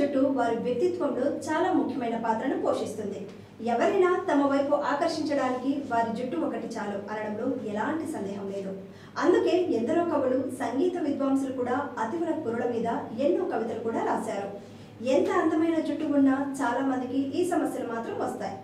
జుట్టు వారి వ్యక్తిత్వంలో చాలా ముఖ్యమైన పాత్రను పోషిస్తుంది. ఎవరైనా తమ వైపు ఆకర్షించడానికి వారి జుట్టు ఒకటి చాలు అనడంలో ఎలాంటి సందేహం లేదు. అందుకే ఎందరో కవులు, సంగీత విద్వాంసులు కూడా అతివల కురుల మీద ఎన్నో కవితలు కూడా రాశారు. ఎంత అందమైన జుట్టు ఉన్నా చాలా మందికి ఈ సమస్యలు మాత్రం వస్తాయి.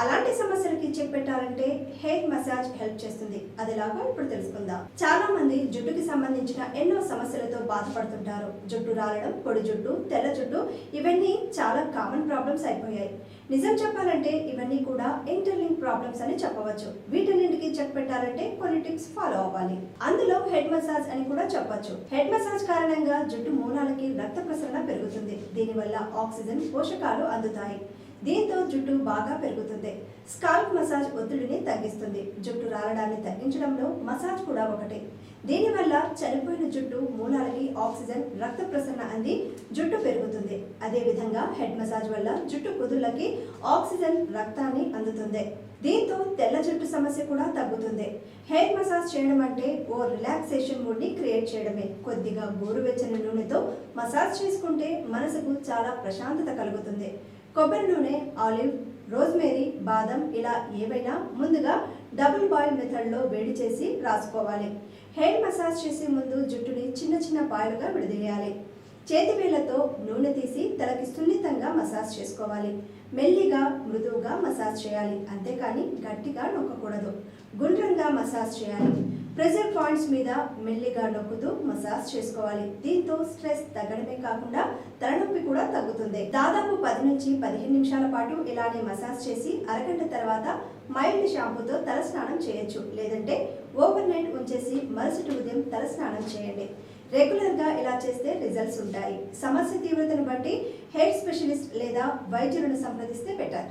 అలాంటి సమస్యలకి చెక్ పెట్టాలంటే హెయిర్ మసాజ్ హెల్ప్ చేస్తుంది. అదేలాగా ఇప్పుడు తెలుసుకుందాం. చాలా మంది జుట్టుకి సంబంధించిన ఎన్నో సమస్యలతో బాధపడుతుంటారు. జుట్టు రాలడం, పొడి జుట్టు, తెల్ల జుట్టు ఇవన్నీ చాలా కామన్ ప్రాబ్లమ్స్ అయిపోయాయి. నిజం చెప్పాలంటే ఇవన్నీ కూడా ఇంటర్లింక్ ప్రాబ్లమ్స్ అని చెప్పవచ్చు. వీటన్నింటికి చెక్ పెట్టాలంటే కొన్ని టిప్స్ ఫాలో అవ్వాలి. అందులో హెడ్ మసాజ్ అని కూడా చెప్పొచ్చు. హెడ్ మసాజ్ కారణంగా జుట్టు మూలాలకి రక్త ప్రసరణ పెరుగుతుంది. దీనివల్ల ఆక్సిజన్, పోషకాలు అందుతాయి. దీంతో జుట్టు బాగా పెరుగుతుంది. స్కాల్ప్ మసాజ్ ఒత్తిడిని తగ్గిస్తుంది. జుట్టు రాలడాన్ని తగ్గించడంలో మసాజ్ కూడా ఒకటి. దీనివల్ల చనిపోయిన జుట్టు మూలాలకి ఆక్సిజన్, రక్త ప్రసరణ అంది జుట్టు పెరుగుతుంది. అదేవిధంగా హెడ్ మసాజ్ వల్ల జుట్టు కుదుళ్ళకి ఆక్సిజన్, రక్తాన్ని అందుతుంది. దీంతో తెల్ల జుట్టు సమస్య కూడా తగ్గుతుంది. హెయిర్ మసాజ్ చేయడం అంటే ఓ రిలాక్సేషన్ మూడ్ ని క్రియేట్ చేయడమే. కొద్దిగా గోరువెచ్చని నూనెతో మసాజ్ చేసుకుంటే మనసుకు చాలా ప్రశాంతత కలుగుతుంది. కొబ్బరి నూనె, ఆలివ్, రోజ్మేరీ, బాదం ఇలా ఏవైనా ముందుగా డబుల్ బాయిల్ మెథడ్లో వేడి చేసి రాసుకోవాలి. హెయిర్ మసాజ్ చేసే ముందు జుట్టుని చిన్న చిన్న పాయలుగా విడదీయాలి. చేతివేళ్లతో నూనె తీసి తలకి సున్నితంగా మసాజ్ చేసుకోవాలి. మెల్లిగా, మృదువుగా మసాజ్ చేయాలి. అంతేకాని గట్టిగా నొక్కకూడదు. గుండ్రంగా మసాజ్ చేయాలి. ప్రెజర్ పాయింట్స్ మీద మెల్లిగా నొక్కుతూ మసాజ్ చేసుకోవాలి. దీంతో స్ట్రెస్ తగ్గడమే కాకుండా తలనొప్పి కూడా తగ్గుతుంది. దాదాపు 10 నుంచి 15 నిమిషాల పాటు ఇలానే మసాజ్ చేసి అరగంట తర్వాత మైల్డ్ షాంపూతో తలస్నానం చేయొచ్చు. లేదంటే ఓవర్ నైట్ ఉంచేసి మరుసటి ఉదయం తలస్నానం చేయండి. రెగ్యులర్గా ఇలా చేస్తే రిజల్ట్స్ ఉంటాయి. సమస్య తీవ్రతను బట్టి హెయిర్ స్పెషలిస్ట్ లేదా వైద్యులను సంప్రదిస్తే బెటర్.